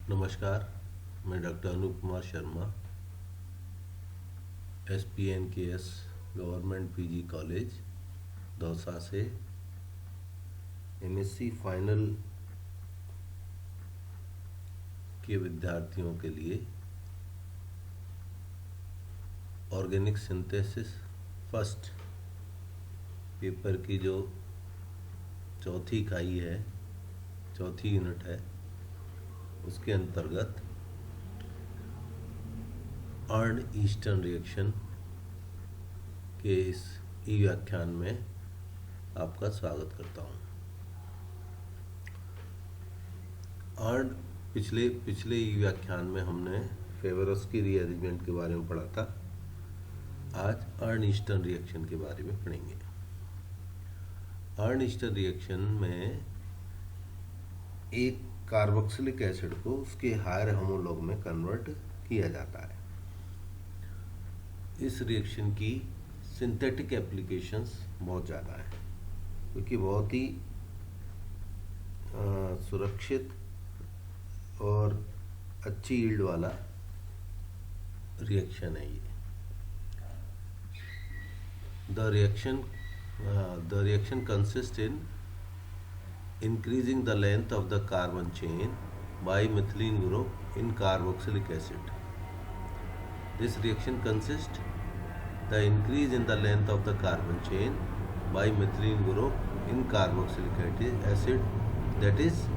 नमस्कार। मैं doctor Anoop Kumar Sharma, SPNKS government PG college Dausa से MSc फाइनल के विद्यार्थियों के लिए ऑर्गेनिक सिंथेसिस फर्स्ट पेपर की जो चौथी इकाई है, चौथी यूनिट है, उसके अंतर्गत अर्न ईस्टर्न रिएक्शन के इस ई व्याख्यान में आपका स्वागत करता हूँ। अर्न पिछले पिछले ई व्याख्यान में हमने फेवरोस्की रीअरेंजमेंट के बारे में पढ़ा था। आज अर्न ईस्टर्न रिएक्शन के बारे में पढ़ेंगे। अर्न ईस्टर्न रिएक्शन में एक कार्बोक्सिलिक एसिड को उसके हायर होमोलॉग में कन्वर्ट किया जाता है। इस रिएक्शन की सिंथेटिक एप्लीकेशंस बहुत ज़्यादा है, क्योंकि बहुत ही सुरक्षित और अच्छी यील्ड वाला रिएक्शन है ये। The reaction consist in increasing the length of the carbon chain by methylene group in carboxylic acid. This reaction consists the increase in the length of the carbon chain by methylene group in carboxylic acid, that is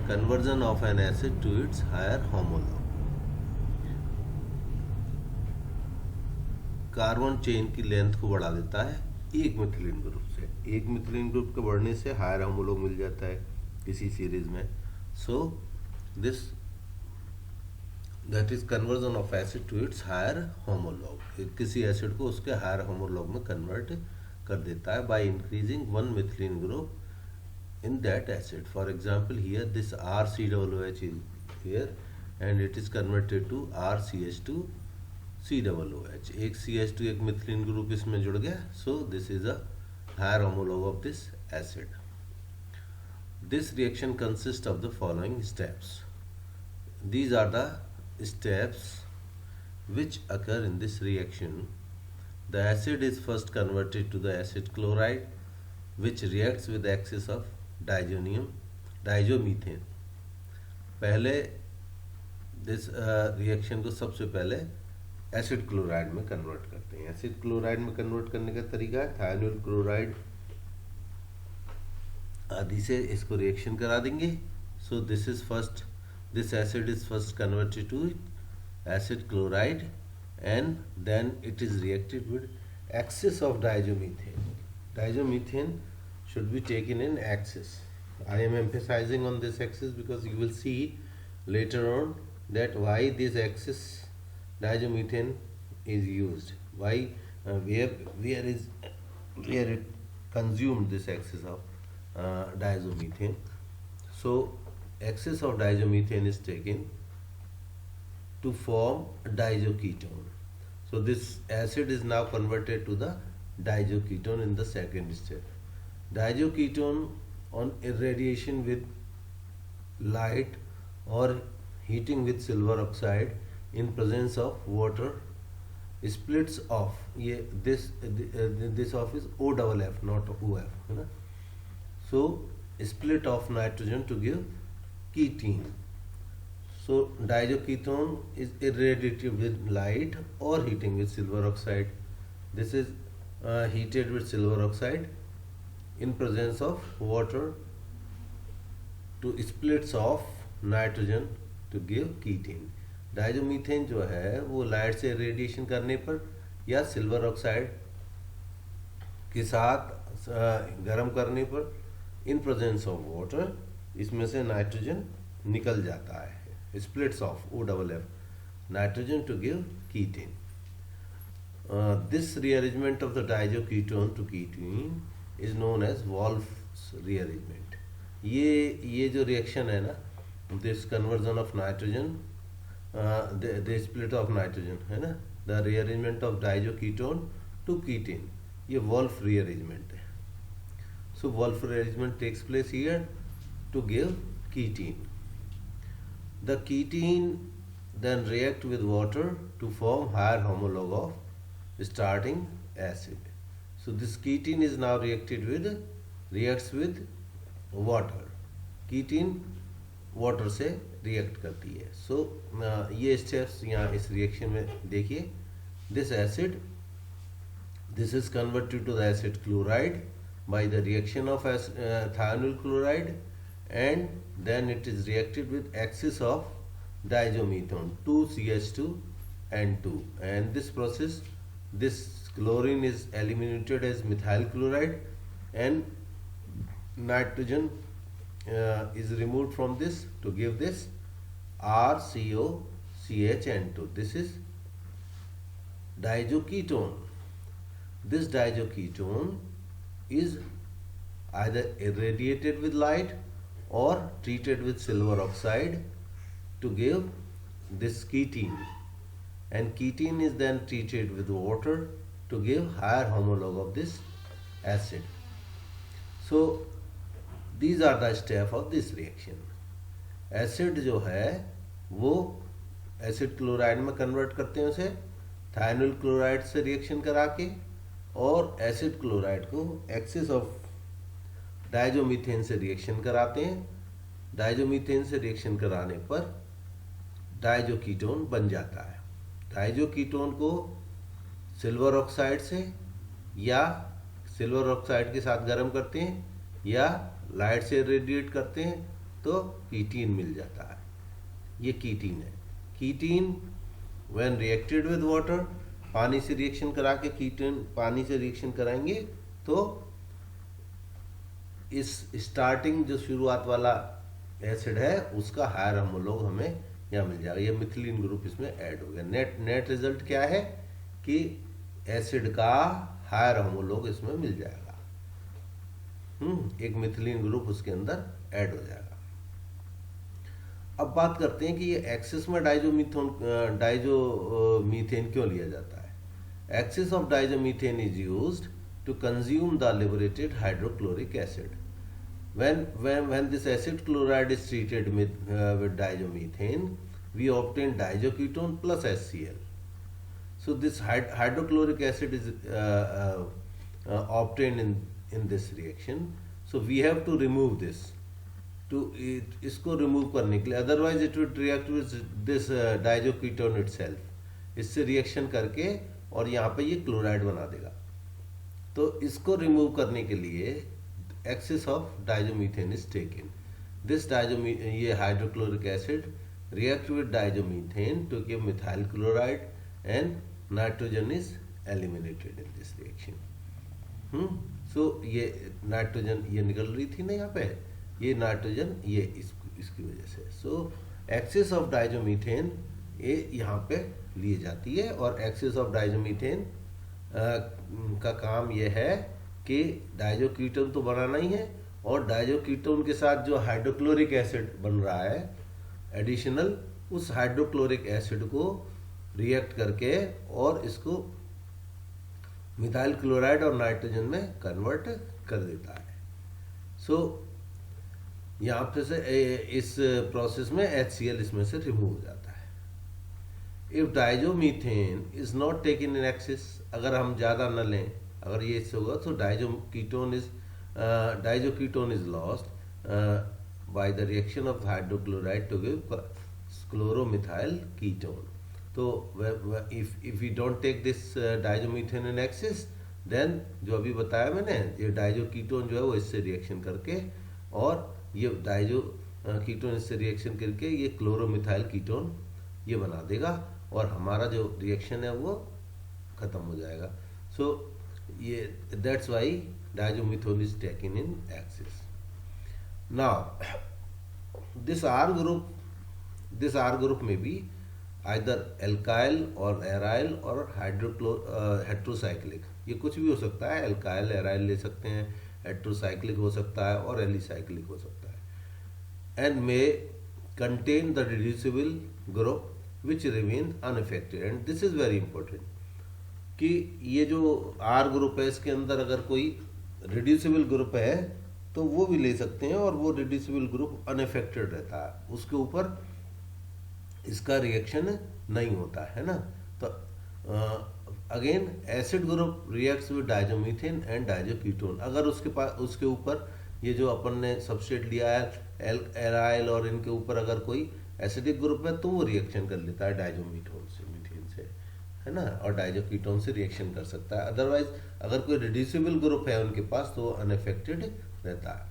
conversion of an acid to its higher homologue. Carbon chain की length को बढ़ा देता है एक methylene group से। एक methylene group के बढ़ने से हायर होमोलॉग मिल जाता है किसी सीरीज में। So this that is conversion of acid to its higher homolog. किसी एसिड को उसके हायर होमोलॉग में कन्वर्ट कर देता है by increasing one methylene group in that acid. For example here this RCOOH is here and it is converted to RCH2 COOH। एक CH2 एक methylene group इसमें जुड़ गया। So this is a higher homolog of this acid. This reaction consist of the following steps. These are the steps which occur in this reaction. The acid is first converted to the acid chloride, which reacts with the excess of diazomethane. पहले this reaction को सबसे पहले acid chloride में convert करते हैं। Acid chloride में convert करने का तरीका है थायोनिल क्लोराइड आदि से इसको रिएक्शन करा देंगे। So this acid is first converted to acid chloride and then it is reacted with excess of diazomethane. Diazomethane should be taken in excess. I am emphasizing on this excess because you will see later on that why this excess diazomethane is used. Why where it consumed this excess of diazomethane. So excess of diazomethane is taken to form diazoketone. So this acid is now converted to the diazoketone in the second step. Diazoketone on irradiation with light or heating with silver oxide in presence of water splits off. ये this off is OFF not OF, है ना। So split off nitrogen to give ketene. So diazoketone is irradiated with light or heating with silver oxide. This is heated with silver oxide in presence of water to splits off nitrogen to give ketene. Diazomethane जो है वो light से radiation करने पर या silver oxide के साथ गर्म करने पर इन प्रेजेंस ऑफ वाटर इसमें से नाइट्रोजन निकल जाता है। Splits off OFF nitrogen to give ketene. This rearrangement of the diazoketone to ketene is known as Wolff's rearrangement. ये जो रिएक्शन है ना, this conversion of nitrogen the split of nitrogen है ना, the rearrangement of diazoketone to ketene, ये Wolff rearrangement है। So Wolff rearrangement takes place here to give ketene. The ketene then react with water to form higher homologue of starting acid. So this ketene is now reacts with water. Ketene water से react करती है. सो ये steps यहाँ इस reaction में देखिए. This acid, this is converted to the acid chloride by the reaction of thionyl chloride, and then it is reacted with excess of diazomethone 2CH2 and 2, and this process, this chlorine is eliminated as methyl chloride and nitrogen is removed from this to give this RCOCH2. This is diazoketone. This diazoketone is either irradiated with light or treated with silver oxide to give this ketene, and ketene is then treated with water to give higher homologue of this acid. So these are the steps of this reaction. Acid जो है वो acid chloride में convert करते हैं उसे थायनोल chloride से reaction करा के, और एसिड क्लोराइड को एक्सेस ऑफ डायजोमीथेन से रिएक्शन कराते हैं. डायजोमीथेन से रिएक्शन कराने पर डायजोकीटोन बन जाता है. डायजोकीटोन को सिल्वर ऑक्साइड से या सिल्वर ऑक्साइड के साथ गर्म करते हैं या लाइट से रेडिएट करते हैं तो कीटीन मिल जाता है. ये कीटीन है. कीटीन व्हेन रिएक्टेड विद वाटर, पानी से रिएक्शन करा के कीटीन पानी से रिएक्शन कराएंगे तो इस स्टार्टिंग जो शुरुआत वाला एसिड है उसका हायर होमोलॉग हमें यहाँ मिल जाएगा. ये मिथिलीन ग्रुप इसमें ऐड हो गया. नेट रिजल्ट क्या है कि एसिड का हायर होमोलॉग इसमें मिल जाएगा. एक मिथिलीन ग्रुप उसके अंदर ऐड हो जाएगा. अब बात करते हैं कि ये एक्सेस में डायजोमीथेन क्यों लिया जाता है. Excess of diazomethane is used to consume the liberated hydrochloric acid. when this acid chloride is treated with diazomethane, we obtain diazoketone plus HCl. So this hydrochloric acid is obtained in this reaction. So we have to remove this. इसको remove करने के लिए, otherwise it will react with this diazoketone itself. इससे reaction करके और यहाँ पे ये क्लोराइड बना देगा. तो इसको रिमूव करने के लिए excess of diazomethane is taken. This ये hydrochloric acid react with diazomethane to give methyl chloride and nitrogen is eliminated in this reaction. So ये नाइट्रोजन ये निकल रही थी ना यहाँ पे, ये नाइट्रोजन ये इसकी वजह से. सो एक्सेस ऑफ डायजोमीथेन ये यहाँ पे ली जाती है. और एक्सेस ऑफ डायजोमीथेन का काम ये है कि डायजोकीटोन तो बनाना ही है, और डायजोकीटोन के साथ जो हाइड्रोक्लोरिक एसिड बन रहा है एडिशनल, उस हाइड्रोक्लोरिक एसिड को रिएक्ट करके और इसको मिथाइल क्लोराइड और नाइट्रोजन में कन्वर्ट कर देता है. सो यहाँ पे से इस प्रोसेस में HCl इसमें से रिमूव हो जाता है. If diazomethane is not taken in excess, अगर हम ज़्यादा न लें, अगर ये इससे होगा तो diazoketone is lost by the reaction of hydrochloride to give chloromethyl ketone. तो if you don't take this diazomethane in excess, then जो अभी बताया मैंने, ये डायजोकीटोन जो है वो इससे रिएक्शन करके, और ये डायजोकीटोन इससे रिएक्शन करके ये क्लोरोमिथाइल कीटोन ये बना देगा, और हमारा जो रिएक्शन है वो खत्म हो जाएगा. सो ये that's why diazomethane is taken in excess. Now this R group में भी आइदर एल्काइल और एराइल और हेट्रोसाइक्लिक, ये कुछ भी हो सकता है. एल्काइल एराइल ले सकते हैं, हेट्रोसाइक्लिक हो सकता है और एलिसाइक्लिक हो सकता है. And may contain the reducible group which remain unaffected. And this is very important कि ये जो आर ग्रुप है इसके अंदर अगर कोई रिड्यूसिबल ग्रुप है तो वो भी ले सकते हैं, और वो रिड्यूसिबल ग्रुप अनअफेक्टेड रहता है. उसके ऊपर इसका रिएक्शन नहीं होता है ना। तो again acid group reacts with diazomethane and diazoketone. अगर उसके पास उसके ऊपर ये जो अपन ने सबस्ट्रेट लिया है एराइल और इनके ऊपर अगर कोई एसिडिक ग्रुप है तो वो रिएक्शन कर लेता है डायजोमीथोन से, मीथेन से, है ना, और डायजोकीटोन से रिएक्शन कर सकता है। अदरवाइज अगर कोई रिड्यूसिबल ग्रुप है उनके पास तो वो अनअफेक्टेड रहता है।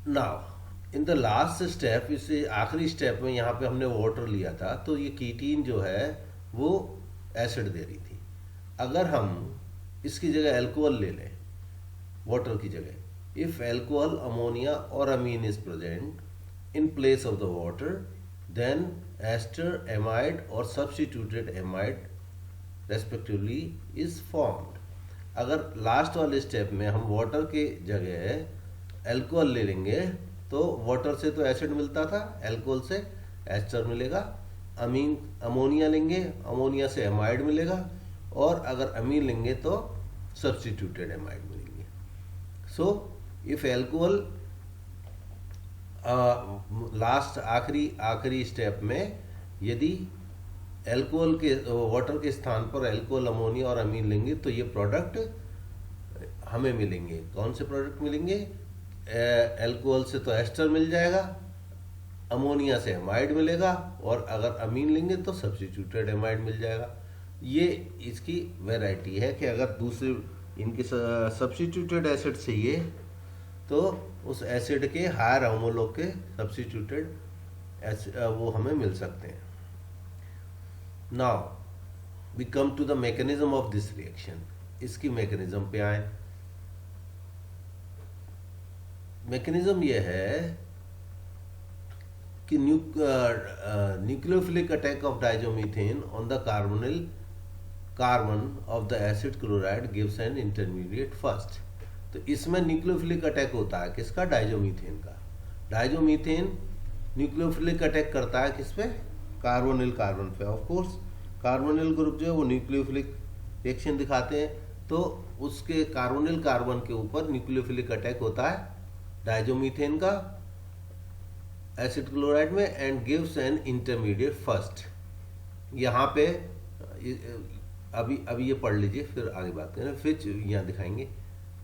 Now in the last step, इसे आखिरी स्टेप में यहाँ पे हमने वाटर लिया था तो ये कीटीन जो है वो एसिड दे रही थी। अगर हम इसकी जगह अल्कोहल ले लें वाटर की जगह, इफ अल्कोहल अमोनिया और amine is present in place of the water then ester amide और substituted amide respectively is formed. अगर लास्ट वाले स्टेप में हम वाटर के जगह अल्कोहल ले लेंगे तो वाटर से तो एसिड मिलता था, अल्कोहल से एस्टर मिलेगा। अमीन अमोनिया लेंगे, अमोनिया से एमाइड मिलेगा, और अगर अमीन लेंगे तो सब्स्टिट्यूटेड एमाइड मिलेंगे। सो इफ अल्कोहल लास्ट आखिरी स्टेप में यदि अल्कोहल के वाटर के स्थान पर अल्कोहल अमोनिया और अमीन लेंगे तो ये प्रोडक्ट हमें मिलेंगे। कौन से प्रोडक्ट मिलेंगे? अल्कोहल से तो एस्टर मिल जाएगा, अमोनिया से एमाइड मिलेगा, और अगर अमीन लेंगे तो सब्स्टिट्यूटेड एमाइड मिल जाएगा। ये इसकी वैरायटी है कि अगर दूसरे इनके सब्स्टिट्यूटेड एसिड चाहिए तो उस एसिड के हायर होमोलॉग के सब्स्टिट्यूटेड वो हमें मिल सकते हैं। Now we come to the mechanism of this reaction. इसकी मैकेनिज्म पे आए। मैकेनिज्म ये है कि nucleophilic attack of diazomethane on the carbon of the acid chloride gives an intermediate first. तो इसमें न्यूक्लियोफिलिक अटैक होता है किसका? डायजोमीथेन का। डायजोमीथेन न्यूक्लियोफिलिक अटैक करता है किस पे? कार्बोनिल कार्बन पे। ऑफ कोर्स कार्बोनिल ग्रुप जो है वो न्यूक्लियोफिलिक रिएक्शन दिखाते हैं, तो उसके कार्बोनिल कार्बन के ऊपर न्यूक्लियोफिलिक अटैक होता है डायजोमीथेन का एसिड क्लोराइड में, and gives an intermediate first. यहाँ पे अभी ये पढ़ लीजिए, फिर आगे बात करें। विच यहाँ दिखाएंगे,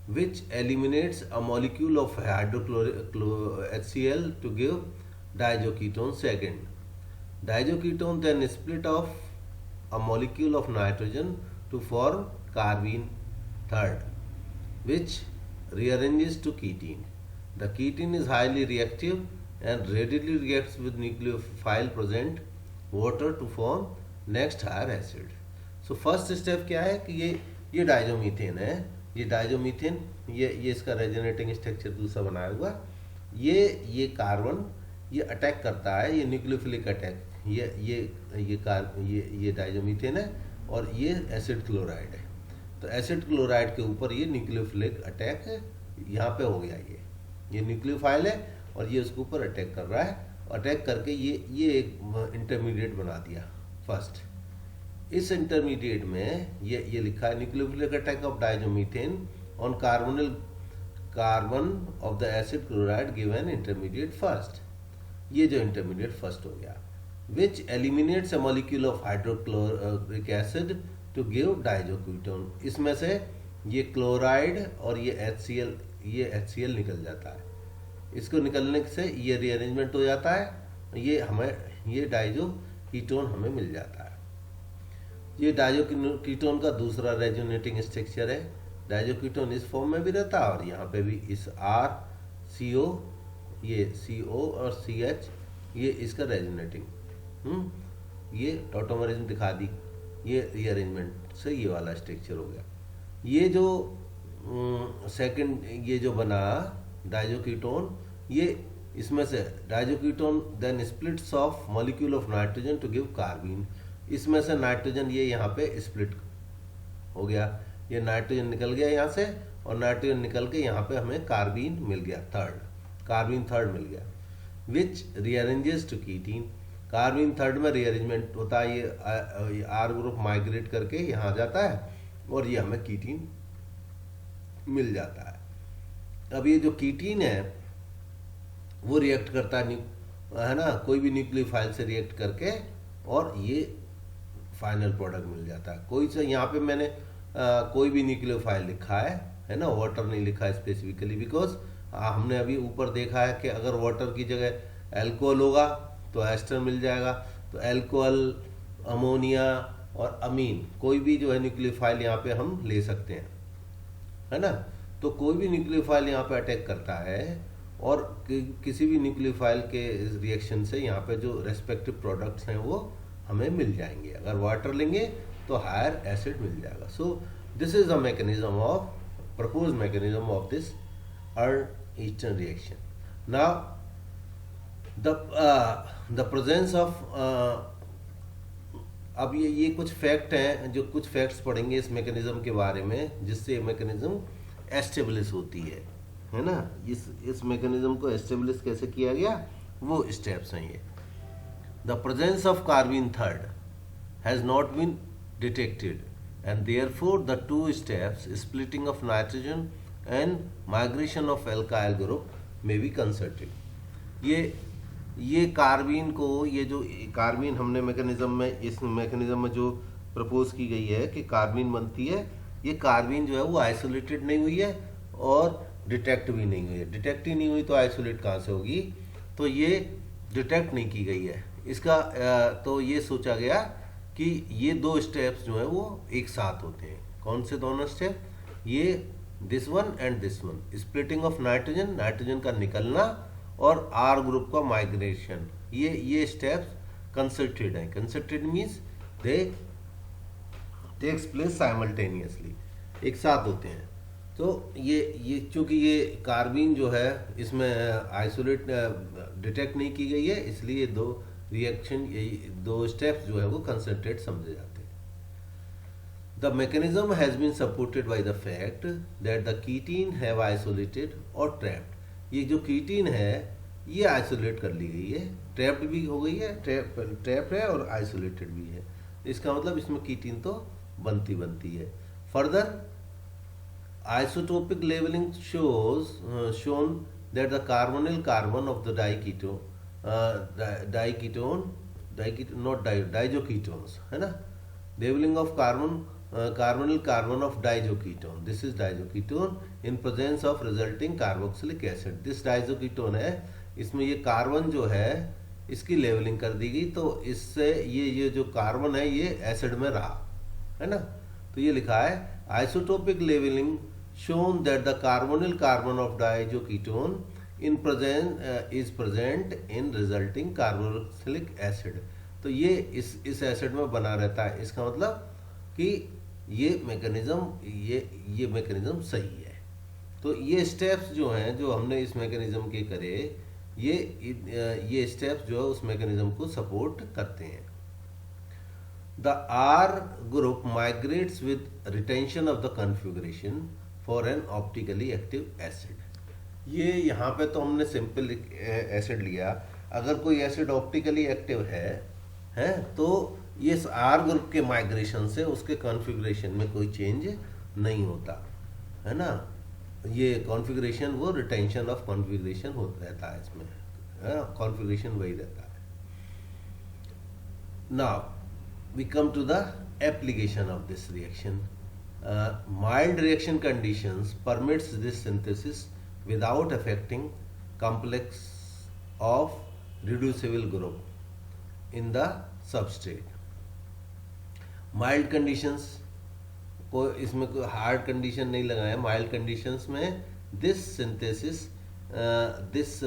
which eliminates a molecule of HCl to give diazoketone second. Diazoketone then split off a molecule of nitrogen to form carbene third, which rearranges to ketene. The ketene is highly reactive and readily reacts with nucleophile present water to form next higher acid. So first step क्या है कि ये diazomethane है। ये diazomethane ये इसका resonating structure दूसरा बनाया हुआ। ये कार्बन ये अटैक करता है, ये न्यूक्लियोफिलिक अटैक, ये डायजोमीथेन है और ये एसिड क्लोराइड है। तो एसिड क्लोराइड के ऊपर ये न्यूक्लियोफिलिक अटैक यहाँ पे हो गया। ये न्यूक्लियोफाइल है और ये उसके ऊपर अटैक कर रहा है। अटैक करके ये एक इंटरमीडिएट बना दिया फर्स्ट। इस इंटरमीडिएट में ये लिखा है nucleophilic attack of diazomethane on carbon of the acid chloride given intermediate first. ये जो इंटरमीडिएट फर्स्ट हो गया। which eliminates a molecule of hydrochloric acid to give डायजोकीटोन। इसमें से ये क्लोराइड और ये HCl निकल जाता है। इसको निकलने से ये रीअरेंजमेंट हो जाता है, ये डायजोकीटोन हमें मिल जाता है। ये डायजोकीटोन का दूसरा रेजोनेटिंग स्ट्रक्चर है। डायजोकीटोन इस फॉर्म में भी रहता है और यहाँ पे भी इस RCO, ये CO और CH, ये इसका रेजोनेटिंग ये टॉटोमरिज्म दिखा दी। ये रीअरेंजमेंट से ये वाला स्ट्रक्चर हो गया। ये जो सेकंड ये जो बना डायजोकीटोन, ये इसमें से diazoketone then splits off molecule of nitrogen to give carbene. इसमें से नाइट्रोजन ये यहाँ पे स्प्लिट हो गया, ये नाइट्रोजन निकल गया यहाँ से, और नाइट्रोजन निकल के यहाँ पे हमें कार्बीन मिल गया, कार्बीन थर्ड मिल गया। विच रीअरेंजेस टू कीटीन। कार्बीन थर्ड में रीअरेंजमेंट होता है, ये R ग्रुप माइग्रेट करके यहाँ जाता है और ये हमें कीटीन मिल जाता है। अब ये जो कीटीन है वो रिएक्ट करता है है ना, कोई भी न्यूक्लियोफाइल से रिएक्ट करके और ये फाइनल प्रोडक्ट मिल जाता है। कोई से यहाँ पे मैंने कोई भी न्यूक्लियोफाइल लिखा है ना, वाटर नहीं लिखा है स्पेसिफिकली, बिकॉज हमने अभी ऊपर देखा है कि अगर वाटर की जगह अल्कोहल होगा तो एस्टर मिल जाएगा। तो अल्कोहल, अमोनिया और अमीन, कोई भी जो है न्यूक्लियोफाइल यहाँ पे हम ले सकते हैं, है ना। तो कोई भी न्यूक्लियोफाइल यहाँ पे अटैक करता है और किसी भी न्यूक्लियोफाइल के रिएक्शन से यहाँ पे जो रेस्पेक्टिव प्रोडक्ट्स हैं वो हमें मिल जाएंगे। अगर वाटर लेंगे तो हायर एसिड मिल जाएगा। सो this is the mechanism of propose mechanism of this earn-eastern reaction. Now the presence of, अब ये कुछ फैक्ट हैं, जो कुछ फैक्ट्स पढ़ेंगे इस मैकेनिज्म के बारे में, जिससे मैकेनिज्म एस्टेब्लिश होती है ना। इस मैकेनिज्म को एस्टेब्लिश कैसे किया गया, वो स्टेप्स हैं ये। The presence of carbon third has not been detected and therefore the two steps splitting of nitrogen and migration of alkyl group may be concerted. ये कार्बीन को, ये जो कार्बीन हमने मैकेनिज्म में, इस मैकेनिज्म में जो प्रपोज की गई है कि कार्बीन बनती है, ये कार्बीन जो है वो आइसोलेटेड नहीं हुई है और डिटेक्ट भी नहीं हुई है। डिटेक्ट ही नहीं हुई तो आइसोलेट कहाँ से होगी, तो ये डिटेक्ट नहीं की गई है। इसका तो ये सोचा गया कि ये दो स्टेप्स जो है वो एक साथ होते हैं। कौन से दोनों स्टेप, ये this one and this one, splitting of nitrogen, nitrogen का निकलना, और आर ग्रुप का माइग्रेशन, ये स्टेप्स कंसर्टेड हैं। Concerted means they takes place simultaneously, एक साथ होते हैं। तो ये चूंकि ये कार्बीन जो है इसमें आइसोलेट डिटेक्ट नहीं की गई है, इसलिए दो रिएक्शन, दो स्टेप्स जो है वो कंसर्टेड समझे जाते हैं। The mechanism has been supported by the fact that the ketene have isolated और ट्रैप्ड। ये जो कीटीन है ये आइसोलेट कर ली गई है, ट्रैप्ड भी हो गई है, ट्रैप्ड है और आइसोलेटेड भी है। इसका मतलब इसमें कीटीन तो बनती है। Further isotopic labelling shown that the carbonyl carbon of the diazoketones, है ना, labelling of carbonyl carbon of diazoketone, this is diazoketone in presence of resulting carboxylic acid. This diazoketone है, इसमें ये कार्बन जो है इसकी लेवलिंग कर दी गई, तो इससे ये जो कार्बन है ये एसिड में रहा, है ना। तो ये लिखा है isotopic labelling shown that the carbonyl carbon of diazoketone is present in resulting carboxylic acid. तो ये इस एसिड में बना रहता है। इसका मतलब कि ये मैकेनिज्म सही है। तो ये स्टेप्स जो हैं, जो हमने इस मैकेनिज्म के करे, ये स्टेप्स जो है उस मैकेनिज्म को सपोर्ट करते हैं। The R group migrates with retention of the configuration for an optically active acid. ये यहाँ पे तो हमने सिंपल एसिड लिया, अगर कोई एसिड ऑप्टिकली एक्टिव है तो ये आर ग्रुप के माइग्रेशन से उसके कॉन्फ़िगरेशन में कोई चेंज नहीं होता, है ना। ये कॉन्फ़िगरेशन, वो रिटेंशन ऑफ कॉन्फ़िगरेशन होता रहता है इसमें, कॉन्फ़िगरेशन वही रहता है। Now we come to the application of this reaction. Mild reaction conditions permits this synthesis without affecting complex of reducible group in the substrate. Mild conditions को, इसमें कोई हार्ड कंडीशन नहीं लगाए, माइल्ड कंडीशंस में this synthesis, this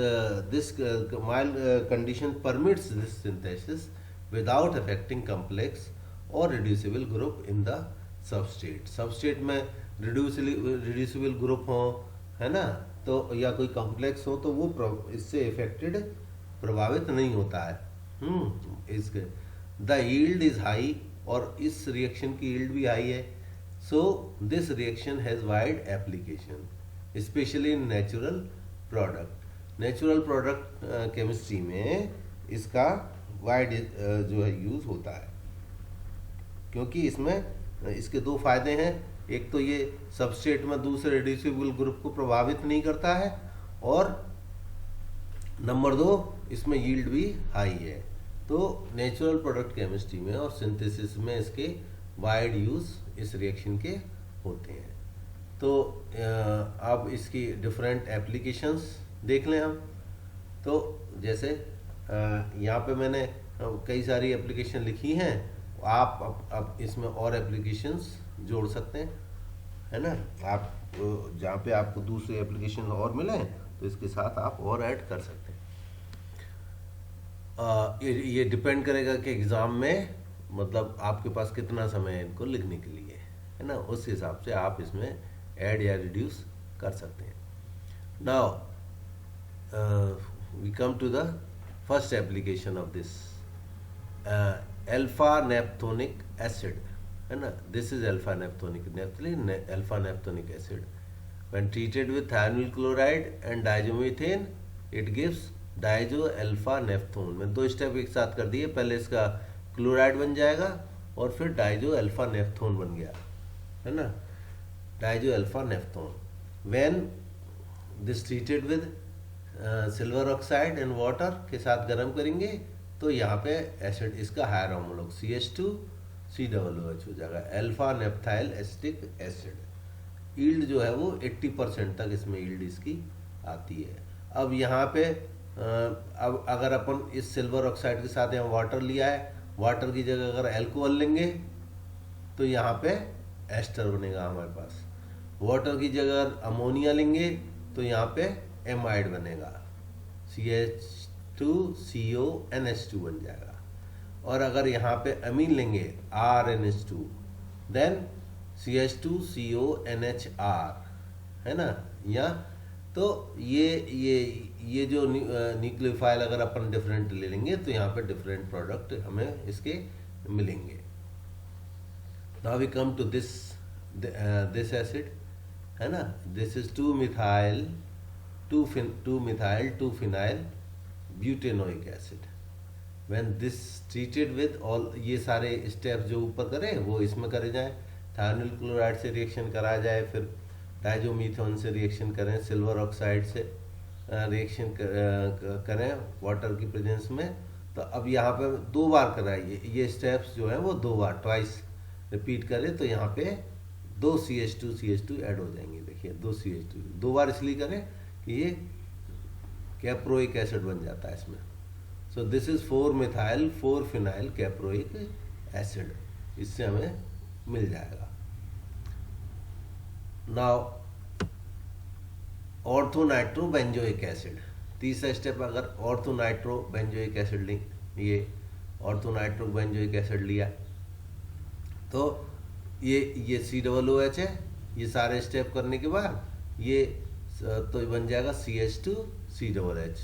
mild condition permits this synthesis without affecting complex or reducible group in the substrate. Substrate में reducible group हो, है ना, तो या कोई कॉम्प्लेक्स हो तो वो इससे इफेक्टेड, प्रभावित नहीं होता है। इसके द यील्ड इज हाई, और इस रिएक्शन की यील्ड भी हाई है। So this reaction has wide application specially in natural product. Natural product chemistry में इसका वाइड जो है यूज होता है, क्योंकि इसमें इसके दो फायदे हैं। एक तो ये सबस्ट्रेट में दूसरे रिड्यूसिबल ग्रुप को प्रभावित नहीं करता है, और नंबर 2, इसमें यील्ड भी हाई है। तो नेचुरल प्रोडक्ट केमिस्ट्री में और सिंथेसिस में इसके वाइड यूज़ इस रिएक्शन के होते हैं। तो अब इसकी डिफरेंट एप्लीकेशंस देख लें हम। तो जैसे यहाँ पे मैंने कई सारी एप्लीकेशन लिखी हैं, आप अब इसमें और एप्लीकेशंस जोड़ सकते हैं, है ना। आप जहाँ पे आपको दूसरे एप्लीकेशन और मिले तो इसके साथ आप और ऐड कर सकते हैं। ये डिपेंड करेगा कि एग्ज़ाम में मतलब आपके पास कितना समय है इनको लिखने के लिए, है ना। उस हिसाब से आप इसमें ऐड या रिड्यूस कर सकते हैं। Now we come to the first application of this alpha naphthoic acid, है ना। This is alpha naphthoic alpha naphthoic acid when treated with thionyl chloride and diazomethane it gives diazo alpha naphthone. में 2 step एक साथ कर दिए, पहले इसका chloride बन जाएगा और फिर डाइजो अल्फा नेप्थोन बन गया, है ना। Diazo alpha naphthone when this treated with silver oxide and water के साथ गर्म करेंगे तो यहाँ पे एसिड इसका हायर होमोलॉग CH2COOH हो जाएगा, अल्फा नेप्थाइल एसिटिक एसिड। यील्ड जो है वो 80% तक इसमें यील्ड इसकी आती है। अब यहाँ पे अब अगर अपन इस सिल्वर ऑक्साइड के साथ यहाँ वाटर लिया है, वाटर की जगह अगर अल्कोहल लेंगे तो यहाँ पे एस्टर बनेगा हमारे पास। वाटर की जगह अमोनिया लेंगे तो यहाँ पे एमाइड बनेगा, CH2CONH2 बन जाएगा। और अगर यहाँ पे अमीन लेंगे RNH2 देन CH2CONHR, है ना। या तो ये जो न्यूक्लियोफाइल अगर अपन डिफरेंट ले लेंगे तो यहाँ पे डिफरेंट प्रोडक्ट हमें इसके मिलेंगे। Now we come to this acid, है ना। This is 2-methyl 2-phenyl butanoic acid. When this treated with all, ये सारे स्टेप्स जो ऊपर करें वो इसमें करे जाए, थायोनिल क्लोराइड से रिएक्शन कराया जाए, फिर डाइजोमीथोन से रिएक्शन करें, सिल्वर ऑक्साइड से रिएक्शन करें वाटर की प्रेजेंस में। तो अब यहाँ पे 2 बार कराइए, ये स्टेप्स जो है वो 2 बार ट्वाइस रिपीट करें तो यहाँ पे 2 CH2 ऐड हो जाएंगे। देखिए 2 CH2 2 बार इसलिए करें कि ये कैप्रोइक एसिड बन जाता है इसमें। सो this is 4-methyl 4-phenyl caproic acid, इससे हमें मिल जाएगा। नाउ ऑर्थोनाइट्रोबेंजोइक एसिड, तीसरा स्टेप अगर ऑर्थोनाइट्रोबेंजोइक एसिड लें, ये ऑर्थोनाइट्रोबेंजोइक एसिड लिया तो ये COOH है। ये सारे स्टेप करने के बाद ये तो बन जाएगा CH2COOH,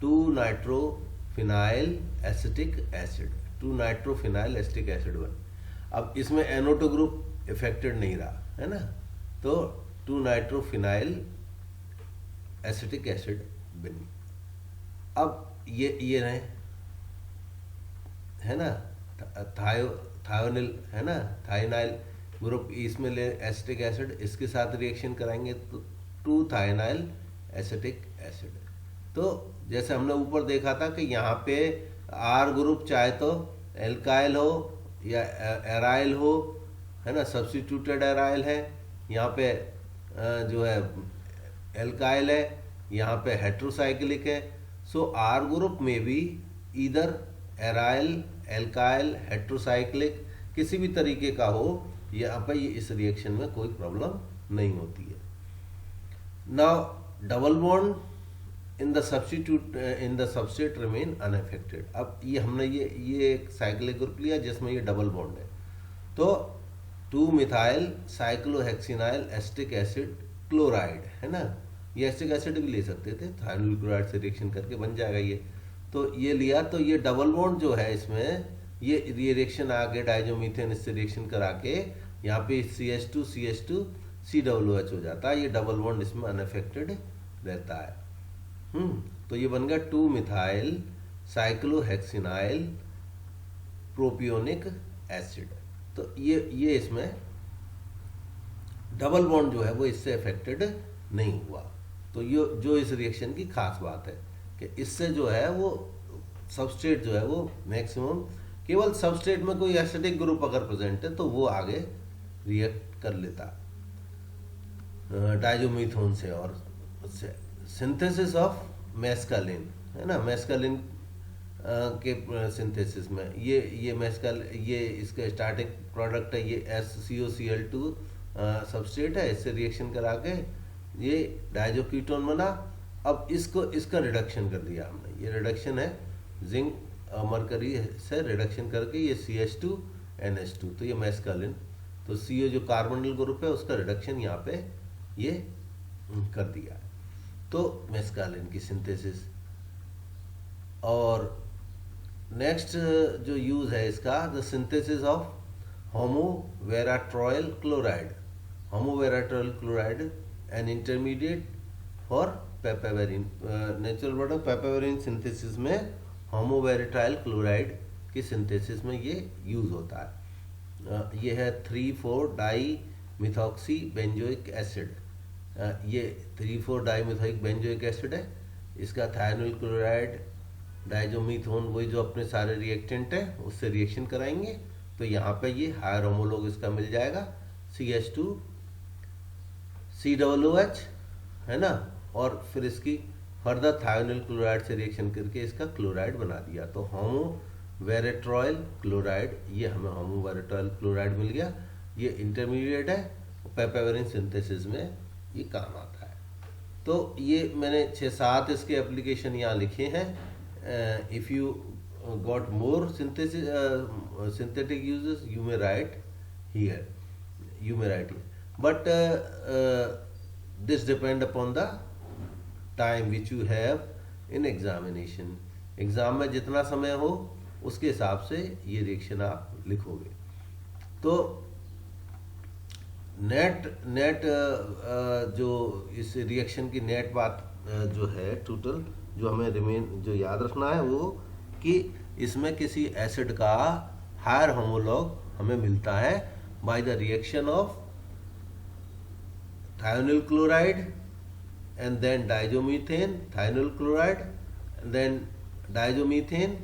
two nitrophenyl acetic acid, two nitrophenyl acetic acid बन। अब इसमें NO2 ग्रुप इफेक्टेड नहीं रहा, है ना। तो 2-नाइट्रोफिनाइल एसिटिक एसिड बनी। अब ये रहे, है ना, थायोनिल, है ना, थाइनाइल ग्रुप, इसमें ले एसिटिक एसिड, इसके साथ रिएक्शन कराएंगे तो 2-थाइनाइल एसिटिक एसिड। तो जैसे हमने ऊपर देखा था कि यहाँ पे R ग्रुप चाहे तो एल्काइल हो या एराइल हो, है ना, सब्स्टिट्यूटेड एराइल है, यहाँ पे जो है एल्काइल है, यहाँ पे हेट्रोसाइक्लिक है। सो R ग्रुप में भी इधर एराइल, एल्काइल, हेट्रोसाइक्लिक किसी भी तरीके का हो, यहाँ पे इस रिएक्शन में कोई प्रॉब्लम नहीं होती है। Now double bond in the substrate remain unaffected. अब ये हमने ये एक साइक्लिक ग्रुप लिया जिसमें ये डबल बॉन्ड है, तो 2-methyl साइक्लोहेक्सिनाइल एसिटिक एसिड क्लोराइड, है ना। ये एसिटिक एसिड भी ले सकते थे, थायोनिल क्लोराइड से रिएक्शन करके बन जाएगा ये। तो ये लिया तो ये डबल बॉन्ड जो है इसमें ये रिएक्शन आगे डाइजोमीथेन इससे रिएक्शन करा के यहाँ पे CH2 COOH हो जाता है। ये डबल बॉन्ड इसमें अनअफेक्टेड रहता है। तो ये बन गया 2-methyl साइक्लोहेक्सिनाइल प्रोपियोनिक एसिड। तो ये इसमें डबल बॉन्ड जो है वो इससे अफेक्टेड नहीं हुआ। तो ये जो इस रिएक्शन की खास बात है कि इससे जो है वो सबस्ट्रेट जो है वो मैक्सिमम, केवल सबस्ट्रेट में कोई एसिडिक ग्रुप अगर प्रेजेंट है तो वो आगे रिएक्ट कर लेता डाइजोमीथोन से। और उससे सिंथेसिस ऑफ मेस्कालिन है ना, मेस्कालिन के सिंथेसिस में ये मेस्कल, ये इसका स्टार्टिंग प्रोडक्ट है, ये SCOCl2 सबस्ट्रेट है, इससे रिएक्शन करा के ये डाइजोकीटोन बना। अब इसका रिडक्शन कर दिया हमने, ये रिडक्शन है जिंक मरकरी से रिडक्शन करके ये CH2NH2, तो ये मेस्कालिन, तो CO जो कार्बोनिल ग्रुप है उसका रिडक्शन यहाँ पे ये कर दिया है, तो मेस्कालिन की सिंथेसिस। और नेक्स्ट जो यूज है इसका, the synthesis of homoveratroyl chloride, homoveratroyl chloride an intermediate for papaverine, natural product papaverine synthesis में होमोवेराट्राइल क्लोराइड की सिंथेसिस में ये यूज होता है। ये है 3,4-डाई मिथॉक्सी बेंजोइक एसिड, ये 3,4-डाई मिथॉक्सी बेंजोइक एसिड है, इसका थायोनिल क्लोराइड डाइजोमीथोन वही जो अपने सारे रिएक्टेंट है उससे रिएक्शन कराएंगे, तो यहाँ पे ये हायर होमोलॉग इसका मिल जाएगा CH2 COOH है ना, और फिर इसकी फर्दर थायोनिल क्लोराइड से रिएक्शन करके इसका क्लोराइड बना दिया, तो होमोवेरेट्रॉयल क्लोराइड, ये हमें होमोवेरेट्रॉयल क्लोराइड मिल गया। ये इंटरमीडिएट है, पेपावेरिन सिंथेसिस में ये काम आता है। तो ये मैंने 6-7 इसके एप्लीकेशन यहाँ लिखे हैं। If you got more synthesis synthetic uses you may write here, but this depend upon the time which you have in examination, exam में जितना समय हो उसके हिसाब से ये रिएक्शन आप लिखोगे। तो नेट जो इस रिएक्शन की नेट बात जो है टोटल जो हमें जो याद रखना है वो कि इसमें किसी एसिड का हायर होमोलॉग हमें मिलता है by the reaction of thionyl chloride and then diazomethane, thionyl chloride then diazomethane,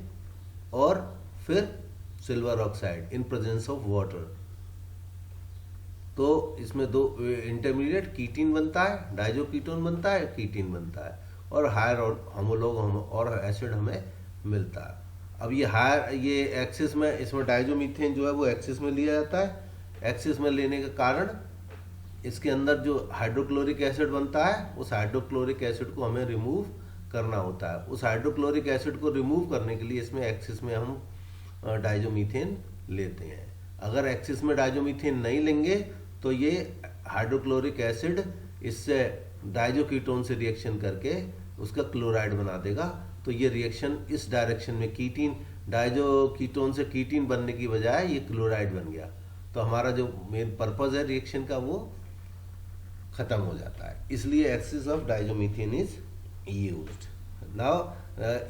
और फिर silver oxide in presence of water. तो इसमें दो इंटरमीडिएट कीटीन बनता है, डाइजोकीटोन बनता है, कीटीन बनता है, और हायर होमोलॉग और एसिड हमें मिलता है। अब ये हायर, ये एक्सिस में, इसमें डाइजोमीथेन जो है वो एक्सिस में लिया जाता है। एक्सिस में लेने के कारण इसके अंदर जो हाइड्रोक्लोरिक एसिड बनता है उस हाइड्रोक्लोरिक एसिड को हमें रिमूव करना होता है। उस हाइड्रोक्लोरिक एसिड को रिमूव करने के लिए इसमें एक्सिस में हम डाइजोमीथेन लेते हैं। अगर एक्सिस में डाइजोमीथेन नहीं लेंगे तो ये हाइड्रोक्लोरिक एसिड इससे डाइजोकीटोन से रिएक्शन करके उसका क्लोराइड बना देगा। तो ये रिएक्शन इस डायरेक्शन में कीटीन, डाइजोकीटोन से कीटीन बनने की बजाय ये क्लोराइड बन गया, तो हमारा जो मेन पर्पज है रिएक्शन का वो खत्म हो जाता है। इसलिए excess of diazomethane is used. Now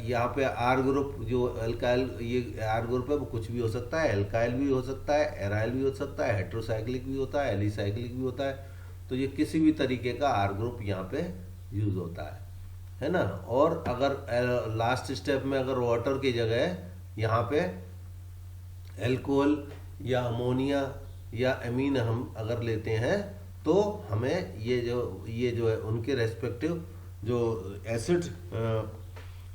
यहाँ पे आर ग्रुप जो अल्काइल, ये आर ग्रुप है वो कुछ भी हो सकता है, एल्काइल भी हो सकता है, एराइल भी हो सकता है, हेट्रोसाइक्लिक भी होता है, एलिसाइक्लिक भी होता है। तो ये किसी भी तरीके का आर ग्रुप यहाँ पे यूज होता है ना। और अगर लास्ट स्टेप में अगर वाटर की जगह यहाँ पे एल्कोहल या अमोनिया या एमीन हम अगर लेते हैं तो हमें ये जो है उनके रेस्पेक्टिव जो एसिड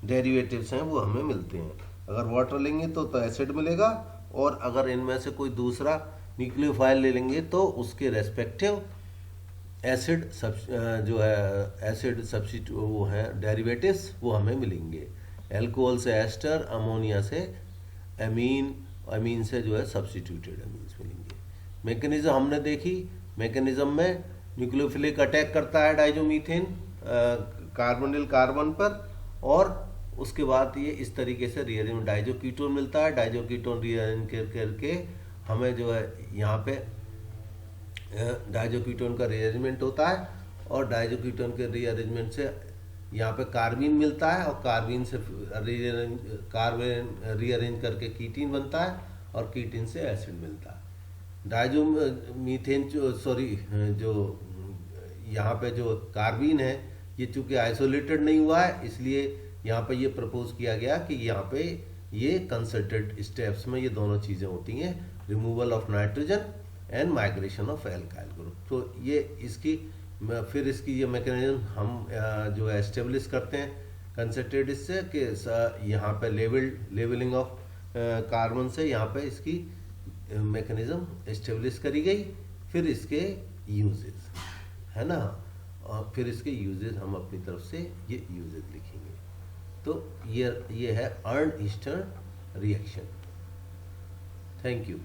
डेरिवेटिव्स हैं वो हमें मिलते हैं। अगर वाटर लेंगे तो एसिड मिलेगा, और अगर इनमें से कोई दूसरा न्यूक्लियोफाइल ले लेंगे तो उसके रेस्पेक्टिव एसिड जो है एसिड सब्स्टिट्यूट वो है डेरिवेटिव्स वो हमें मिलेंगे। एल्कोहल से एस्टर, अमोनिया से एमीन, अमीन से जो है सब्स्टिट्यूटेड अमीन्स मिलेंगे। मैकेनिज्म हमने देखी, मैकेनिज्म में न्यूक्लियोफिलिक अटैक करता है डाइजोमीथेन कार्बोनिल कार्बन पर, और उसके बाद ये इस तरीके से रिअरेंज डाइजोकीटोन मिलता है। डाइजोकीटोन रिअरेंज करके हमें जो है यहाँ पे डाइजोकीटोन का रीअरेंजमेंट होता है, और डाइजोकीटोन के रीअरेंजमेंट से यहाँ पे कार्बिन मिलता है, और कार्बिन से कार्बन रीअरेंज करके कीटीन बनता है, और कीटीन से एसिड मिलता है। डाइजोमीथेन जो यहाँ पे जो कार्बिन है ये चूंकि आइसोलेटेड नहीं हुआ है, इसलिए यहाँ पे ये प्रपोज किया गया कि यहाँ पे ये कंसल्टेड स्टेप्स में ये दोनों चीज़ें होती हैं, removal of nitrogen and migration of alkyl group. तो ये इसकी फिर इसकी ये मैकेनिज्म हम जो है एस्टेब्लिश करते हैं कंसल्टेड से कि यहाँ पे लेवलिंग ऑफ कार्बन से यहाँ पे इसकी मैकेनिज्म एस्टेब्लिश करी गई। फिर इसके यूजेस है ना, और फिर इसके यूजेस हम अपनी तरफ से ये यूजेस लिखेंगे। तो ये है अर्नस्ट रिएक्शन। Thank you.